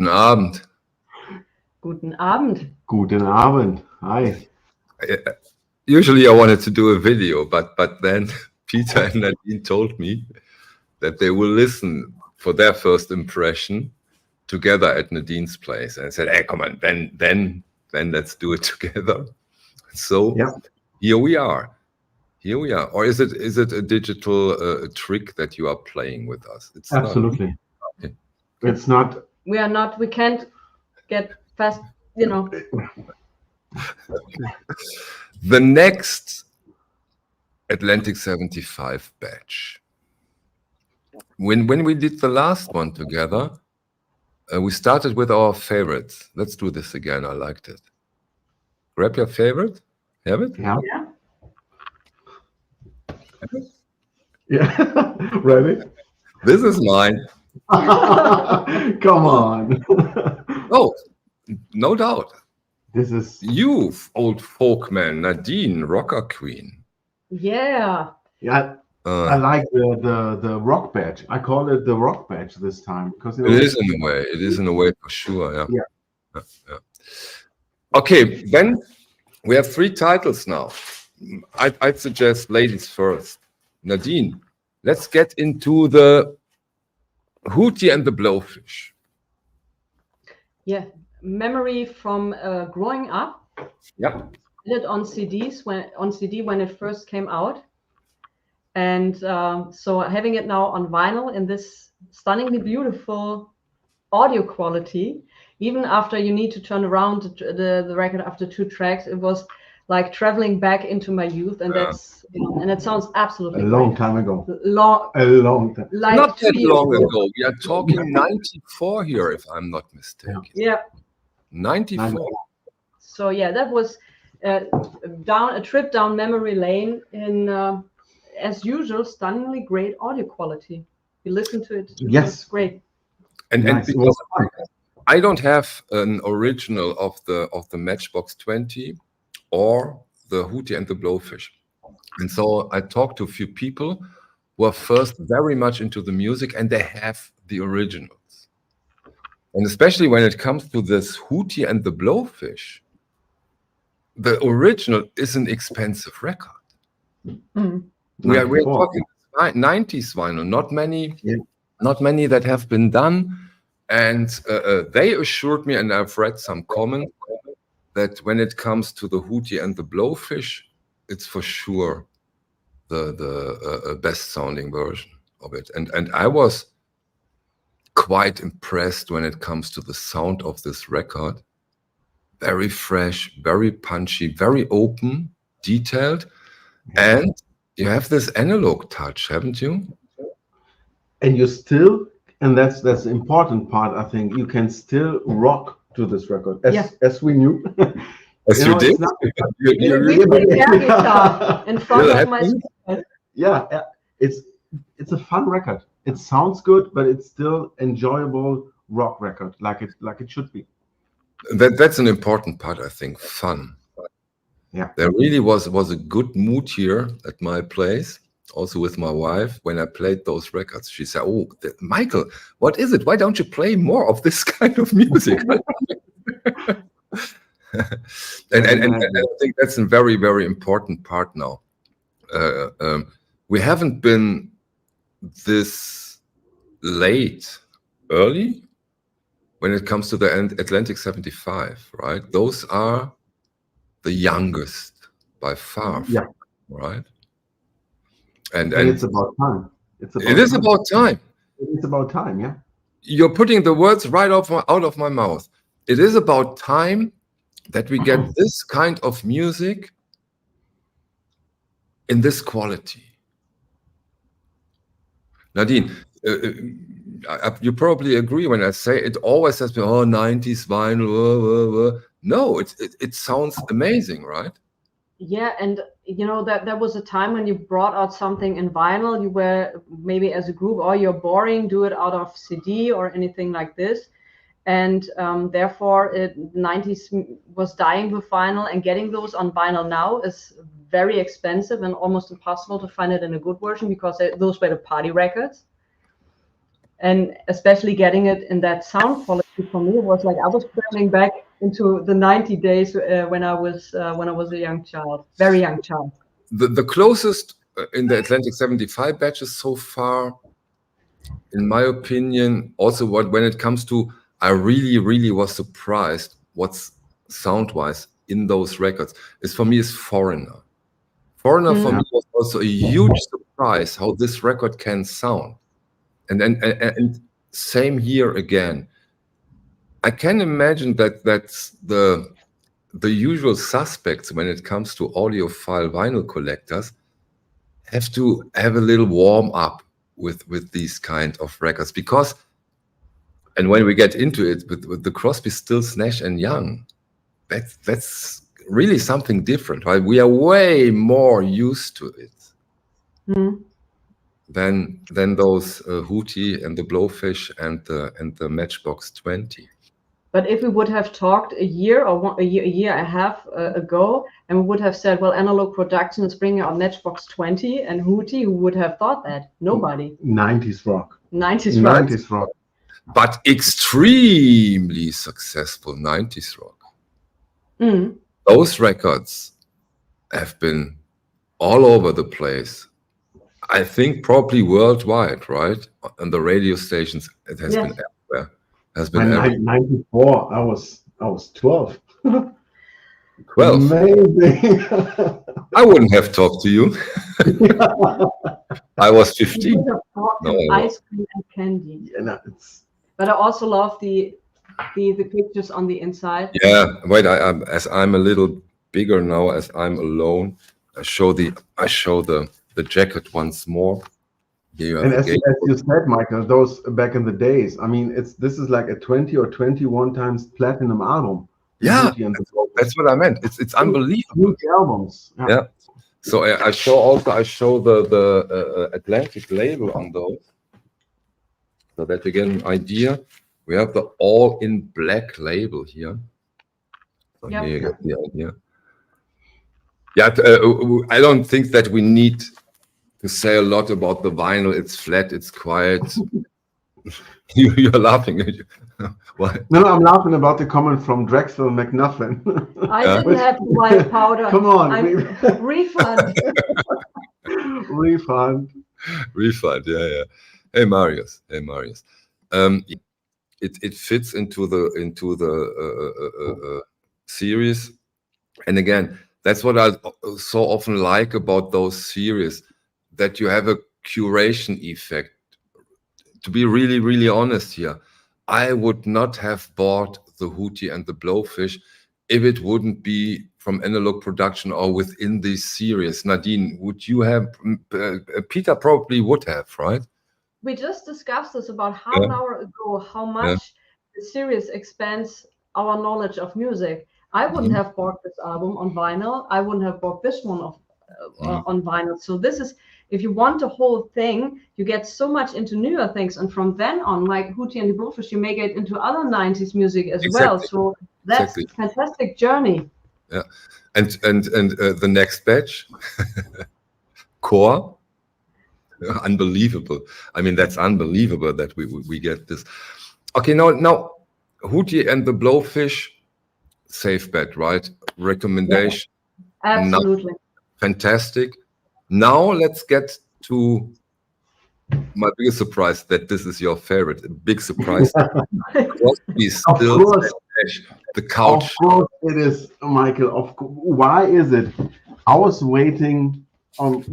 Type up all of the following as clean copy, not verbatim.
Guten Abend. Guten Abend. Guten Abend. Hi. Usually I wanted to do a video, but then Peter and Nadine told me that they will listen for their first impression together at Nadine's place. And I said, hey, come on, then let's do it together. So Here we are. Or is it a digital trick that you are playing with us? It's absolutely. Not. Okay. It's not. We are not. We can't get fast. You know. The next Atlantic 75 batch. When we did the last one together, we started with our favorites. Let's do this again. I liked it. Grab your favorite. Have it? Yeah. Yeah. Ready? This is mine. Come on. Oh, no doubt. This is you, old folk man, Nadine, rocker queen. Yeah. Yeah. I like the rock badge. I call it the rock badge this time because it is in a way. It is in a way for sure. Yeah. Okay, then we have 3 titles now. I'd suggest ladies first. Nadine, let's get into the Hootie and the Blowfish. Yeah, memory from growing up. Yeah. It on CDs when it first came out, and so having it now on vinyl in this stunningly beautiful audio quality. Even after you need to turn around the record after 2 tracks, it was like traveling back into my youth, and that's and it sounds absolutely a long time ago. A long time. Like not that long ago. We are talking 94 here, if I'm not mistaken. Yeah. 94. So yeah, that was a trip down memory lane in, as usual, stunningly great audio quality. You listen to it. Yes. It's great. And because I don't have an original of the Matchbox 20 or the Hootie and the Blowfish. And so I talked to a few people who are first very much into the music and they have the originals. And especially when it comes to this Hootie and the Blowfish, the original is an expensive record. We're talking 90s vinyl, not many that have been done. And they assured me, and I've read some comments, that when it comes to the Hootie and the Blowfish, it's for sure the best sounding version of it. And I was quite impressed when it comes to the sound of this record. Very fresh, very punchy, very open, detailed. And you have this analog touch, haven't you? And you still, and that's the important part, I think, you can still rock to this record, as we knew. As you did? In front of my yeah, it's a fun record. It sounds good, but it's still enjoyable rock record, like it should be. That's an important part, I think. Fun. Yeah. There really was a good mood here at my place, also with my wife. When I played those records, she said, "Oh, Michael, what is it? Why don't you play more of this kind of music?" and I think that's a very, very important part now. We haven't been this early when it comes to the Atlantic 75, right? Those are the youngest by far, right? And it's about time. It is about time. It's about time, yeah. You're putting the words right out of my mouth. It is about time that we get this kind of music in this quality. Nadine, you probably agree when I say it always has been 90s vinyl. No, it sounds amazing, right? Yeah, and you know that there was a time when you brought out something in vinyl. You were maybe as a group, "Oh, you're boring, do it out of CD or anything like this." And therefore, 90s was dying with vinyl, and getting those on vinyl now is very expensive and almost impossible to find it in a good version because those were the party records. And especially getting it in that sound quality for me, it was like I was traveling back into the 90 days when I was a young child, very young child. The closest in the Atlantic 75 batches so far, in my opinion, also when it comes to, I really was surprised what's sound-wise in those records is for me is Foreigner. Foreigner for me was also a huge surprise how this record can sound. And same here again. I can imagine that that's the usual suspects when it comes to audiophile vinyl collectors have to have a little warm up with these kind of records, because, and when we get into it with the Crosby, Stills, Nash and Young, that's really something different, right? We are way more used to it than those Hootie and the Blowfish and the Matchbox 20. But if we would have talked a year and a half ago, and we would have said, well, Analog Production is bringing out Matchbox 20 and Hootie, who would have thought that? Nobody. 90s rock. 90s rock. But extremely successful 90s rock. Those records have been all over the place. I think probably worldwide, right? On the radio stations, it has been everywhere. Has been 94. I was 12. 12. Amazing. I wouldn't have talked to you. I was 15. Ice cream and candy. Yeah, but I also love the pictures on the inside. Yeah, wait. As I'm a little bigger now, as I'm alone, I show the jacket once more. And as you said, Michael, those back in the days, I mean, this is like a 20 or 21 times platinum album. Yeah, that's what I meant. It's unbelievable. Huge albums. Yeah. So I show the Atlantic label on those, so that you get an idea. We have the all in black label here. So here you get the idea. Yeah, I don't think that we need to say a lot about the vinyl. It's flat, it's quiet. You're laughing. Why? No, I'm laughing about the comment from Drexel McNuffin. I didn't have white powder. Come on. Refund. Refund, yeah. Hey Marius. It fits into the series. And again, that's what I so often like about those series, that you have a curation effect. To be really honest here, I would not have bought the Hootie and the Blowfish if it wouldn't be from Analog Production or within this series. Nadine, would you have? Peter probably would have, right? We just discussed this about half an hour ago, how much the series expands our knowledge of music. I wouldn't have bought this album on vinyl. I wouldn't have bought this one on vinyl. So this is, if you want the whole thing, you get so much into newer things. And from then on, like Hootie and the Blowfish, you may get into other 90s music as well. So that's a fantastic journey. Yeah. And the next batch, Core. Unbelievable. I mean, that's unbelievable that we get this. Okay, now Hootie and the Blowfish, safe bet, right? Recommendation. Yeah, absolutely. Fantastic. Now let's get to my biggest surprise, that this is your favorite. A big surprise. Crosby, Stills, the couch. Of course it is, Michael. Why is it? I was waiting on,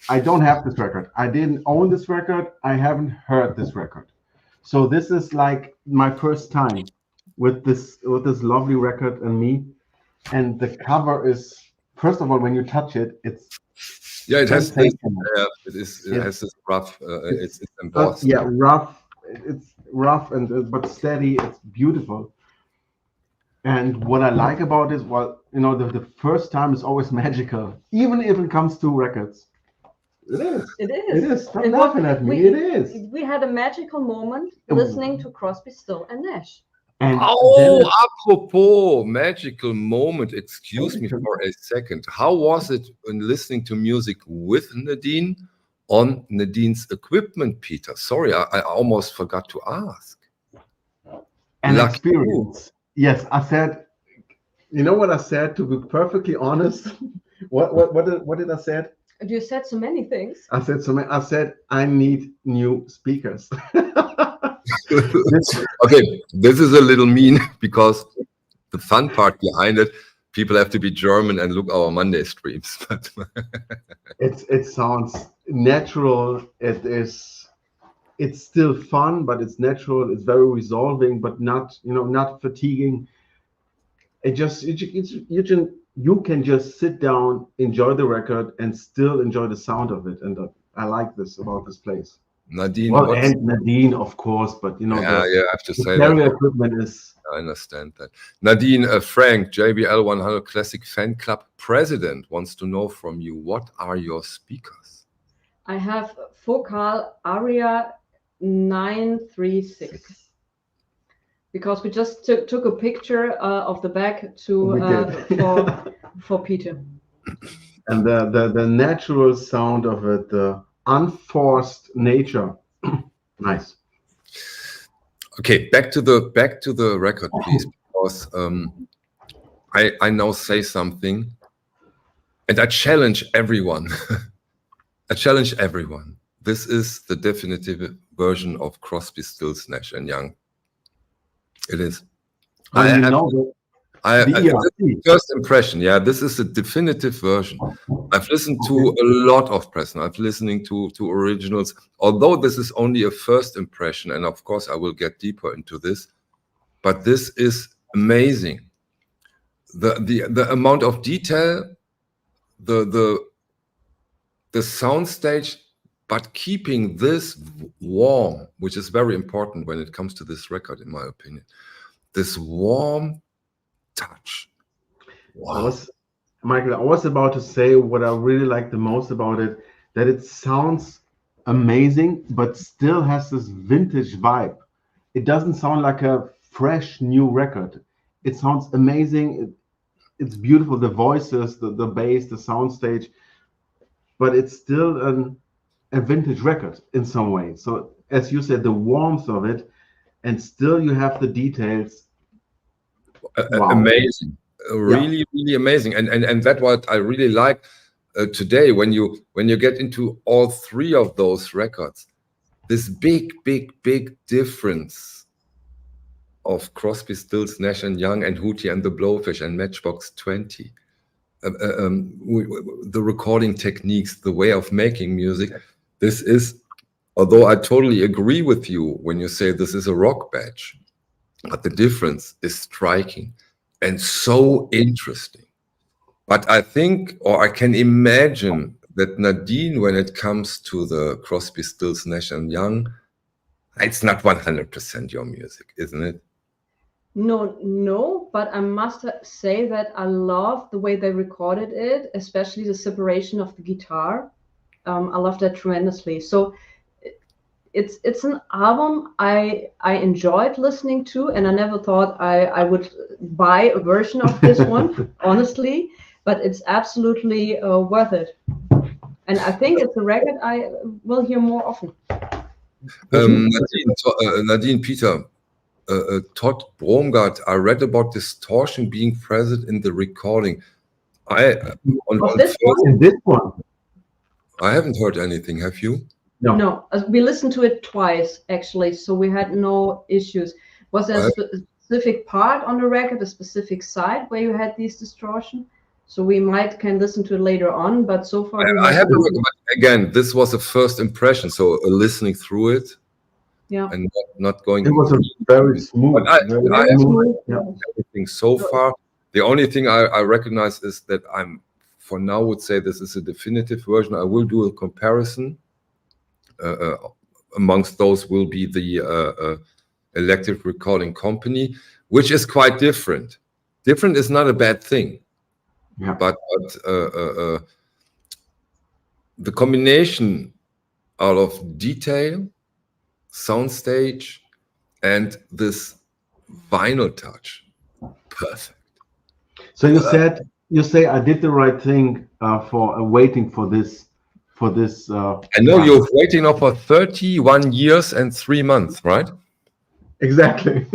I don't have this record. I didn't own this record. I haven't heard this record. So this is like my first time with this lovely record and me. And the cover is, first of all, when you touch it, it's it has this, it has this rough. It's embossed. Rough. It's rough but steady. It's beautiful. And what I like about it, the first time is always magical, even if it comes to records. It is. It is. Stop laughing at me. It is. We had a magical moment listening to Crosby, Stills and Nash. And apropos magical moment, excuse me for a second. How was it when listening to music with Nadine on Nadine's equipment, Peter? Sorry, I almost forgot to ask. and Lucky you. experience. Yes, I said. You know what I said? To be perfectly honest, what did I said? You said so many things. I said I need new speakers. Okay, this is a little mean because the fun part behind it, people have to be German and look our Monday streams. But it sounds natural. It's still fun, but it's natural. It's very resolving, but not not fatiguing. You can just sit down, enjoy the record, and still enjoy the sound of it. And I like this about this place. Nadine, Well, and Nadine, of course, but yeah, I have to say stereo that. equipment is. I understand that. Nadine, Frank, JBL 100 Classic Fan Club President wants to know from you, what are your speakers? I have Focal Aria 936. Because we just took a picture of the back for Peter. And the natural sound of it, the unforced nature. Nice. Okay, back to the record, please, because I now say something, and I challenge everyone. I challenge everyone. This is the definitive version of Crosby, Stills, Nash and Young. It is. First impression, yeah, this is a definitive version. I've listened to a lot of Preston. I've listening to originals, although this is only a first impression, and of course I will get deeper into this, but this is amazing. The amount of detail, the soundstage, but keeping this warm, which is very important when it comes to this record, in my opinion. This warm touch. Wow. Michael, I was about to say what I really like the most about it, that it sounds amazing, but still has this vintage vibe. It doesn't sound like a fresh new record. It sounds amazing. It's beautiful. The voices, the bass, the soundstage, but it's still a vintage record in some way. So as you said, the warmth of it, and still you have the details. Wow. Amazing, really, really amazing, and that's what I really like today when you get into all three of those records. This big difference of Crosby, Stills, Nash and Young, and Hootie and the Blowfish and Matchbox 20. The recording techniques, the way of making music. This is, although I totally agree with you when you say this is a rock badge, but the difference is striking and so interesting. But I think, or I can imagine that Nadine, when it comes to the Crosby, Stills, Nash and Young, it's not 100% your music, isn't it? No, but I must say that I love the way they recorded it, especially the separation of the guitar. I love that tremendously. So it's an album I enjoyed listening to, and I never thought I would buy a version of this one, honestly, but it's absolutely worth it. And I think it's a record I will hear more often. Nadine, Peter, Todd Bromgard, I read about distortion being present in the recording. This one? I haven't heard anything. Have you? No. We listened to it twice, actually, so we had no issues. Was there a specific part on the record, a specific side where you had these distortion? So we can listen to it later on, but so far I haven't. Again, this was a first impression, so listening through it, and not going. It was a very smooth. I everything so far. The only thing I recognize is that I'm, for now, would say this is a definitive version. I will do a comparison. Amongst those will be the Electric Recording Company, which is quite different. Different is not a bad thing. Yeah. But the combination out of detail, soundstage, and this vinyl touch, perfect. So you say I did the right thing for waiting for this. I know you're waiting now for 31 years and 3 months, right? Exactly.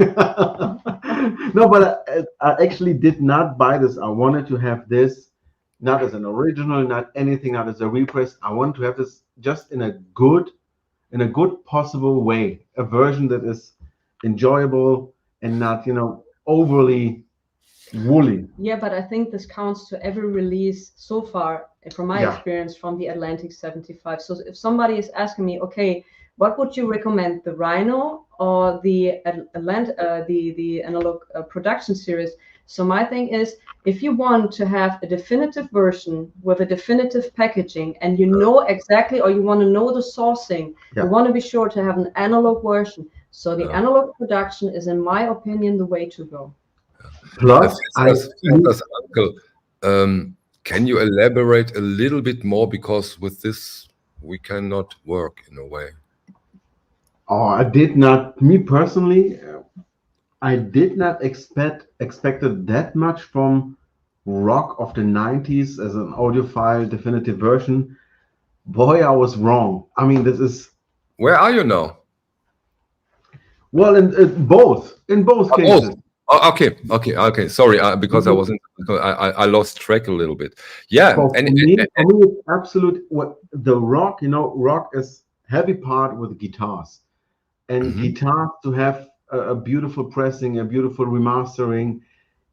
No, but I actually did not buy this. I wanted to have this not as an original, not anything, not as a repress. I want to have this just in a good possible way, a version that is enjoyable and not, overly woolly. Yeah, but I think this counts to every release so far, from my experience from the Atlantic 75. So if somebody is asking me, okay, what would you recommend, the Rhino or the the analog production series? So my thing is, if you want to have a definitive version with a definitive packaging, and you know exactly, or you want to know the sourcing, you want to be sure to have an analog version. So the analog production is, in my opinion, the way to go. Plus, Uncle, can you elaborate a little bit more, because with this we cannot work in a way? Oh, I did not. Me personally, I did not expected that much from rock of the 90s as an audiophile definitive version. Boy, I was wrong. I mean, this is. Where are you now? Well, in both cases. Both. Oh, okay. Sorry, because I lost track a little bit. Yeah, for me, it's absolute. What the rock, rock is heavy part with guitars, and guitars to have a beautiful pressing, a beautiful remastering,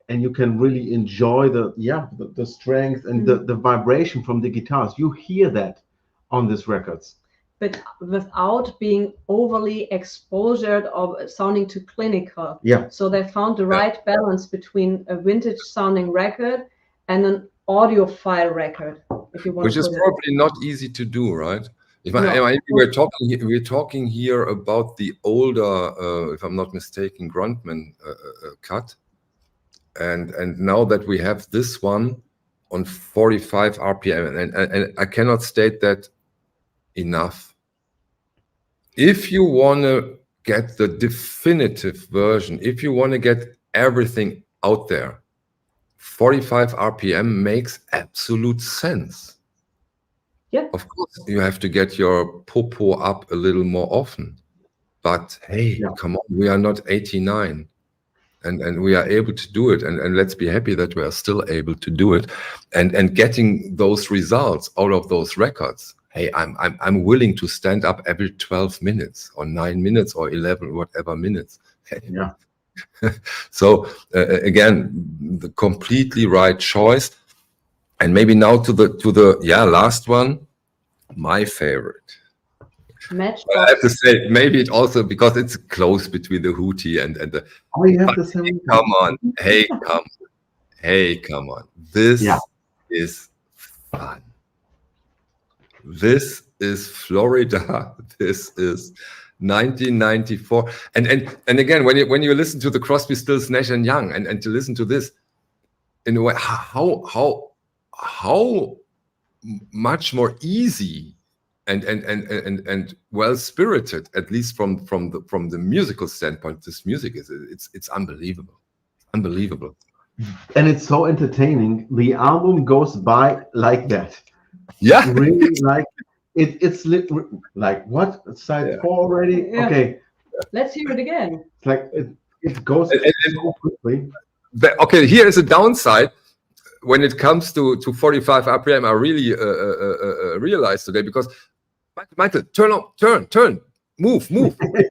and you can really enjoy the strength and the vibration from the guitars. You hear that on these records, but without being overly exposed or sounding too clinical. Yeah. So they found the right balance between a vintage sounding record and an audiophile record, if you want. Which is probably not easy to do, right? We're talking here about the older, if I'm not mistaken, Grundman cut, and now that we have this one on 45 RPM, and I cannot state that enough. If you want to get the definitive version, if you want to get everything out there, 45 RPM makes absolute sense. Yeah. Of course, you have to get your popo up a little more often. But hey, come on, we are not 89. And we are able to do it. And let's be happy that we are still able to do it. And getting those results out of those records. Hey, I'm willing to stand up every 12 minutes or 9 minutes or 11, whatever minutes. Yeah. So again, the completely right choice. And maybe now to the last one, my favorite. Matchbox. I have to say, maybe it also because it's close between the Hootie and the. Oh, you have the same. Come on, come on. This is fun. This is Florida. This is 1994. And again, when you listen to the Crosby, Stills, Nash and Young, and to listen to this, in a way, how much more easy and well spirited, at least from the musical standpoint, this music is. It's unbelievable, unbelievable. And it's so entertaining. The album goes by like that. Yeah, really, like it's like what, side 4 already? Yeah. Okay, let's hear it again. It's like it goes so quickly. Okay, here is a downside. When it comes to 45 RPM, I really realized today, because Michael, turn, move. Move it.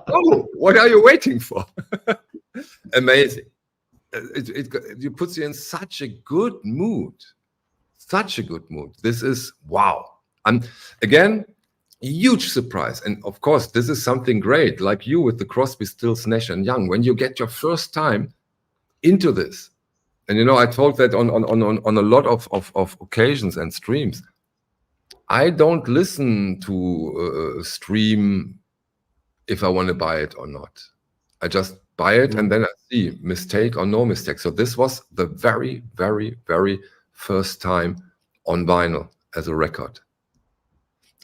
Oh, what are you waiting for? Amazing. It puts you in such a good mood. This is wow. Again, huge surprise. And of course, this is something great, like you with the Crosby, Stills, Nash and Young, when you get your first time into this. And I told that on a lot of occasions and streams. I don't listen to a stream if I want to buy it or not. I just buy it and then I see mistake or no mistake. So this was the very, very, very first time on vinyl as a record.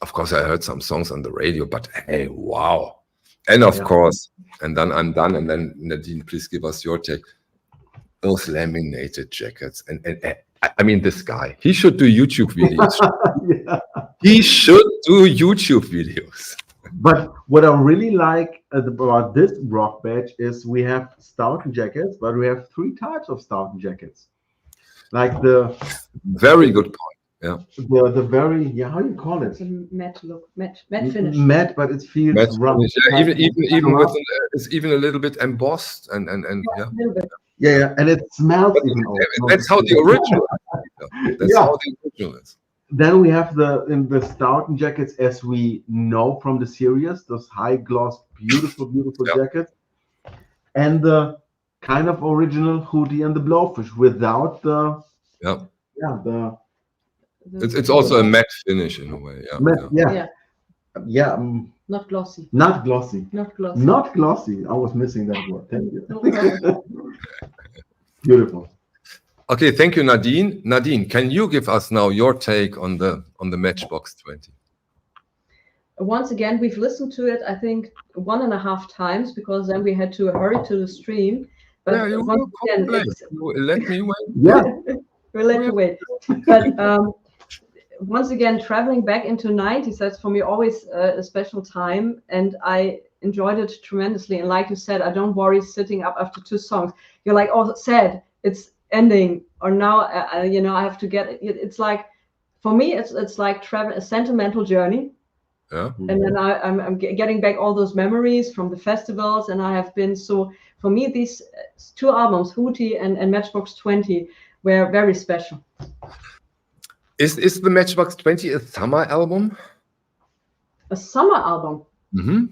Of course, I heard some songs on the radio, but hey, wow. And of course, and then I'm done. And then Nadine, please give us your take. Those laminated jackets. And I mean, this guy, he should do YouTube videos. He should do YouTube videos. But what I really like about this rock badge is we have Stoughton jackets, but we have 3 types of Stoughton jackets. Like the Very good point. Yeah. the very how do you call it? It's a matte look, matte finish. Matte, but it feels Matte rough. finish. Yeah, even rough. with it's even a little bit embossed and yeah. A little bit. Yeah, and it smells But even. that's how the original is. That's how the original is. Then we have the Stoughton jackets as we know from the series, those high gloss, beautiful jackets, and the kind of original Hootie and the Blowfish without the It's also a matte finish in a way. Yeah. Not glossy. Not glossy. Not glossy. Not glossy. I was missing that word. Thank you. No problem. Beautiful. Okay, thank you, Nadine. Nadine, can you give us now your take on the Matchbox 20? Once again, we've listened to it, I think, 1.5 times because then we had to hurry to the stream. But Yeah, you once again, let me wait. Yeah. we'll let you wait. But once again, traveling back into 90s, that's for me always a special time. And I enjoyed it tremendously. And like you said, I don't worry sitting up after 2 songs. You're like, oh, sad. It's ending. Or now, I have to get it. It's like, for me, it's like a sentimental journey. Yeah. And then I'm getting back all those memories from the festivals. And I have been for me, these 2 albums, Hootie and Matchbox 20, were very special. Is the Matchbox 20 a summer album? A summer album? Mm-hmm.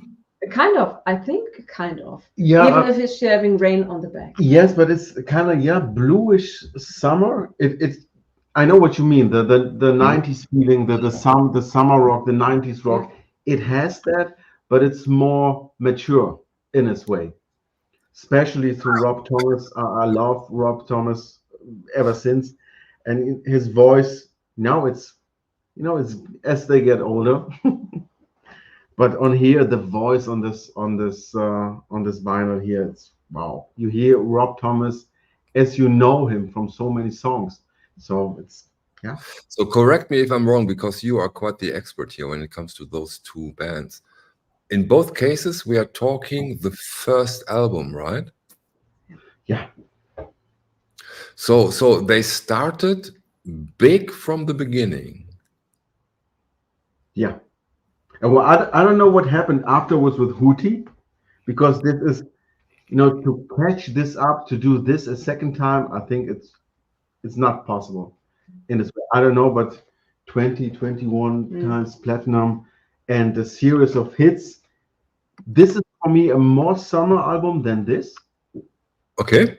Kind of. I think kind of. Yeah. Even if it's having rain on the back. Yes, but it's kind of bluish summer. It's I know what you mean. The 90s feeling, the summer rock, the 90s rock. It has that, but it's more mature in its way. Especially through Rob Thomas. I love Rob Thomas ever since, and his voice now it's as they get older. But on here, the voice on this vinyl here, it's wow. You hear Rob Thomas as you know him from so many songs. So it's So correct me if I'm wrong, because you are quite the expert here when it comes to those 2 bands. In both cases, we are talking the first album, right? Yeah. So they started big from the beginning. Yeah. And well, I don't know what happened afterwards with Hootie, because this is, to catch this up, to do this a second time, I think it's not possible in this way. I don't know, but 21 times platinum and a series of hits. This is for me a more summer album than this. Okay.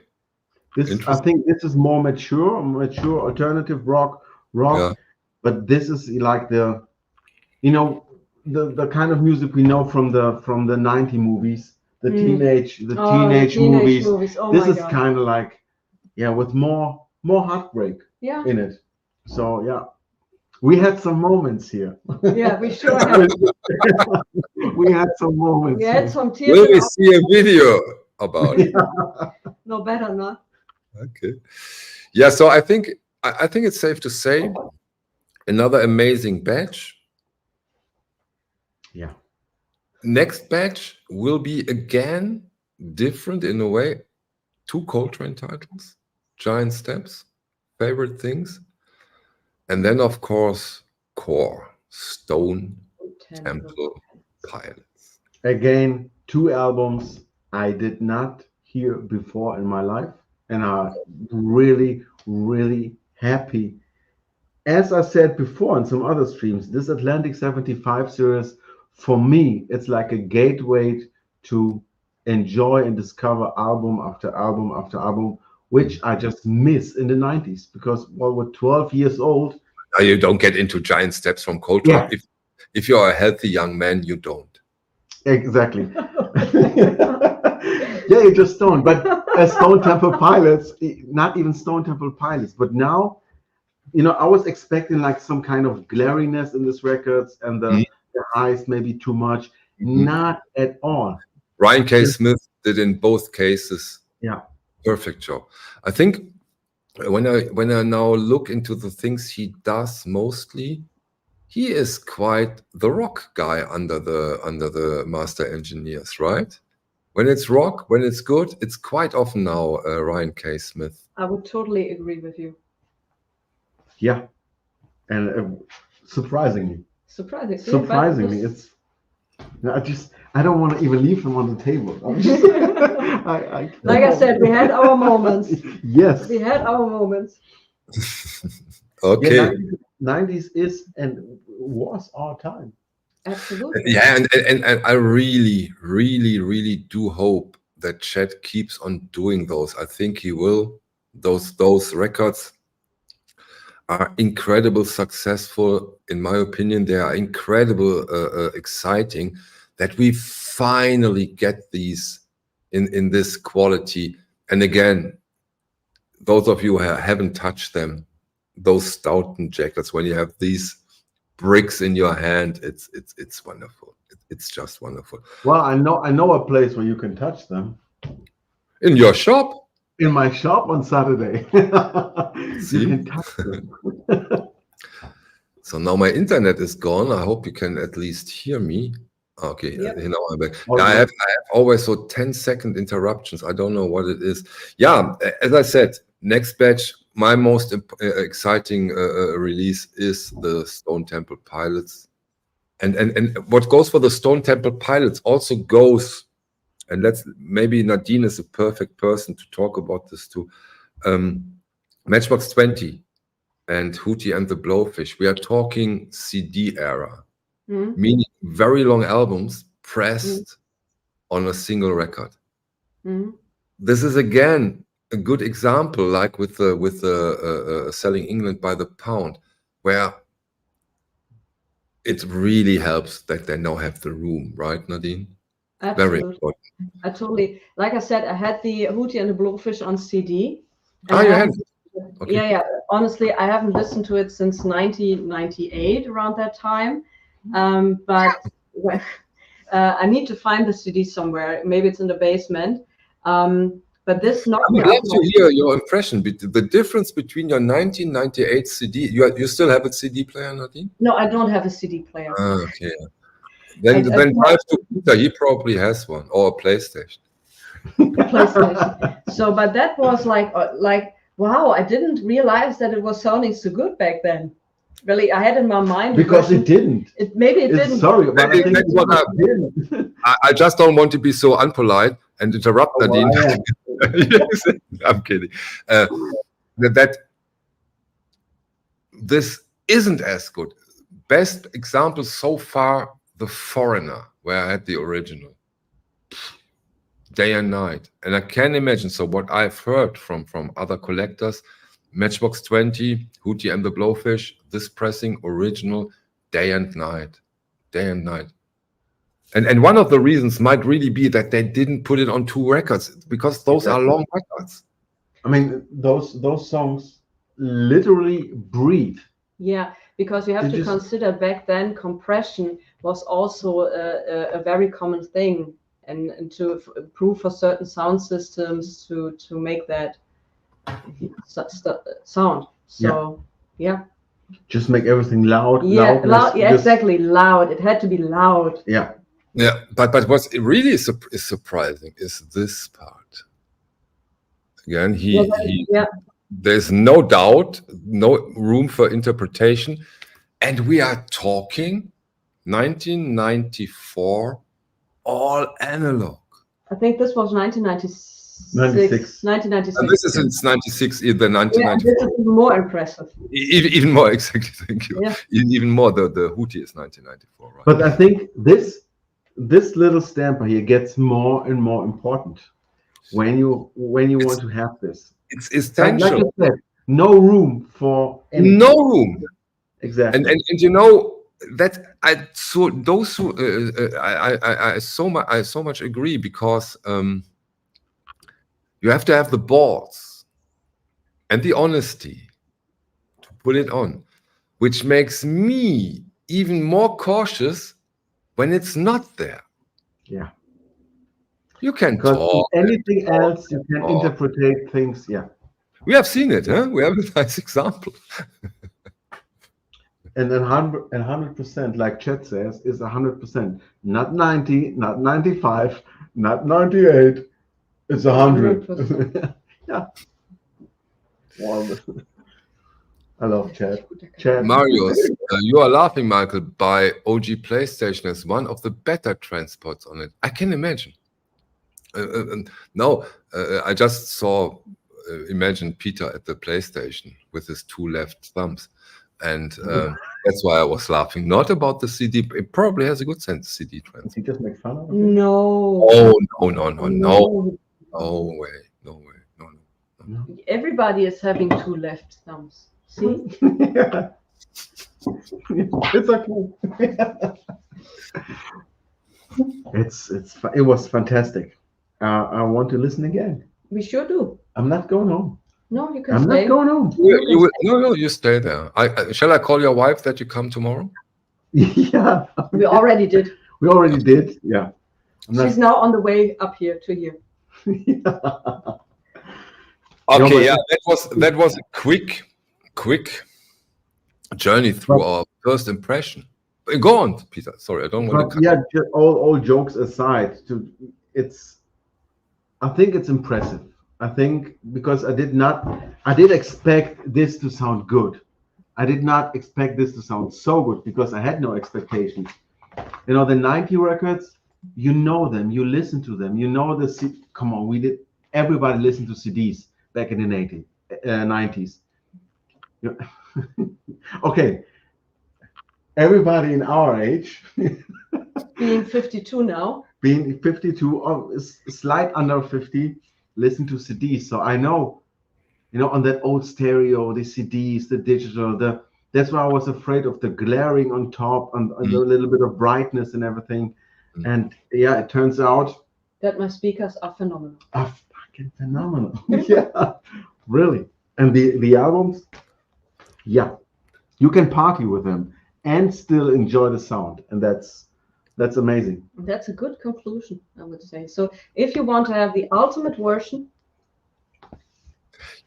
I think this is more mature alternative rock. Yeah. But this is like the kind of music we know from the 90 movies, the teenage movies. Oh, this is kind of like with more heartbreak in it. So we had some moments here. Yeah, we sure have. We had some moments. We had some tears. Will we see a video about it? No, better not. Okay. Yeah, so I think it's safe to say another amazing batch. Yeah. Next batch will be again different in a way. 2 Coltrane titles, Giant Steps, Favorite Things, and then of course Core, Stone Temple Pilots. Again, 2 albums I did not hear before in my life, and I'm really, really happy. As I said before in some other streams, this Atlantic 75 series, for me, it's like a gateway to enjoy and discover album after album after album, which I just miss in the 90s because we're 12 years old. You don't get into Giant Steps from Coltrane. Yeah. If you're a healthy young man, you don't. Exactly. Yeah, you just don't. But as Stone Temple Pilots, not even Stone Temple Pilots, but now, I was expecting like some kind of glariness in this records and the highs maybe too much. Not at all. Ryan K. Smith did in both cases. Yeah. Perfect job. I think when I now look into the things he does mostly, he is quite the rock guy under the master engineers, right? When it's rock, when it's good, it's quite often now Ryan K. Smith. I would totally agree with you. Yeah, and surprisingly, it's. I don't want to even leave them on the table. Like I said, we had our moments. Yes, we had our moments. Okay. Yeah, 90s is and was our time. Absolutely. Yeah, and I really, really, really do hope that Chet keeps on doing those. I think he will. Those records are incredible successful. In my opinion, they are incredible exciting that we finally get these in this quality. And again, those of you who haven't touched them, those Stoughton jackets, when you have these bricks in your hand, it's wonderful. It's just wonderful. Well, I know a place where you can touch them. In your shop? In my shop on Saturday. See? You can touch them. So now my internet is gone. I hope you can at least hear me. Okay, Yep. now I'm back. Okay. Yeah, I have always so 10-second interruptions. I don't know what it is. Yeah, as I said, next batch, my most exciting release is the Stone Temple Pilots. And what goes for the Stone Temple Pilots also goes, and maybe Nadine is a perfect person to talk about this too. Matchbox 20 and Hootie and the Blowfish. We are talking CD era, meaning very long albums pressed on a single record. This is again a good example, like with the Selling England by the Pound, where it really helps that they now have the room, right, Nadine? Absolutely. Very important. I totally, like I said, I had the Hootie and the Blowfish on CD. You had it? Okay. Yeah. Honestly, I haven't listened to it since 1998, around that time. But I need to find the CD somewhere. Maybe it's in the basement. But this knocked me I would off. love to hear your impression. The difference between your 1998 CD. You still have a CD player, Nadine? No, I don't have a CD player. Okay. Then drive to Peter. He probably has one, or a PlayStation. So, but that was like, wow! I didn't realize that it was sounding so good back then. Really, I had in my mind because it didn't. Maybe it didn't. Sorry, but I think that's what I just don't want to be so unpolite and interrupt Nadine. Yes, I'm kidding. That this isn't as good. Best example so far, The Foreigner, where I had the original. Day and night. And I can imagine, so what I've heard from other collectors, Matchbox 20, Hootie and the Blowfish, this pressing original, day and night. And one of the reasons might really be that they didn't put it on 2 records, because those are long records. I mean, those songs literally breathe. Yeah, because you have to consider back then compression was also a very common thing, and to improve for certain sound systems to make that sound. So yeah. Just make everything loud. Loud. Yeah, exactly. Loud. It had to be loud. Yeah. Yeah, but what's really is surprising is this part. Again, there's no doubt, no room for interpretation, and we are talking 1994, all analog. I think this was 1996. 1996. And this is since 96, either 1994. Yeah, this is even more impressive. Even more, exactly. Thank you. Yeah. Even more. The Hootie is 1994, right? But I think this little stamper here gets more and more important when you want to have this. It's essential. Like I said, no room for anything. No room. Exactly. And you know that I so those who I so much agree, because you have to have the balls and the honesty to put it on, which makes me even more cautious when it's not there. Yeah. You can Because talk. anything else, you can interpret things. Yeah. We have seen it, huh? We have a nice example. And then 100%, like Chet says, is 100%. Not 90, not 95, not 98. It's 100. 100%. Yeah. Wow. I love Chet. Chet. Marius, you are laughing, Michael, by OG PlayStation as one of the better transports on it. I can imagine. No, I just saw, imagine Peter at the PlayStation with his 2 left thumbs. And that's why I was laughing. Not about the CD. It probably has a good sense, CD transport. He just make fun of him? No. Oh, no. No way. No way. No. Everybody is having 2 left thumbs. See? Yeah. It's okay. It was fantastic. I want to listen again. We sure do. I'm not going home. No, you can I'm stay. not going home. You stay there. Shall I call your wife that you come tomorrow? Yeah. We already did. We already did. Yeah. She's now on the way up here to you. Yeah. Okay, yeah, that was a quick journey through our first impression. Go on, Peter. Sorry, I don't want to cut. Yeah, just all jokes aside, I think it's impressive. I think because I did expect this to sound good. I did not expect this to sound so good because I had no expectations. You know, the 90 records, you know them, you listen to them, you know come on, everybody listened to CDs back in the 90s. Yeah. Okay. Everybody in our age, being 52 now, being 52 or slight under 50, listen to CDs. So I know, you know, on that old stereo, the CDs, the digital, that's why I was afraid of the glaring on top and the little bit of brightness and everything. And yeah, it turns out that my speakers are phenomenal. Are fucking phenomenal. Yeah, really. And the albums, yeah, you can party with them and still enjoy the sound, and that's amazing. That's a good conclusion, I would say. So if you want to have the ultimate version,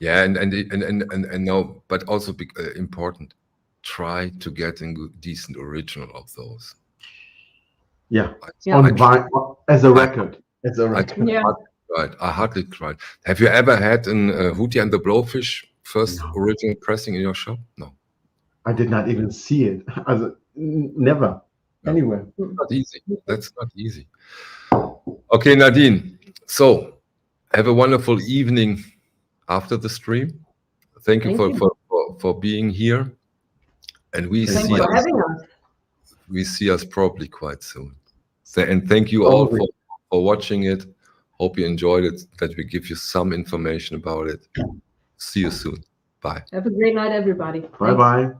yeah, and no, but also important, try to get a decent original of those. Yeah, yeah. As a record. Yeah. I hardly tried. Have you ever had an Hootie and the Blowfish first original pressing in your shop? No. I did not even see it. Never. Anywhere. Not easy. That's not easy. Okay, Nadine. So have a wonderful evening after the stream. Thank you for being here. And we see us probably quite soon. And thank you all for watching it. Hope you enjoyed it, that we give you some information about it. See you soon. Bye. Have a great night, everybody. Bye-bye.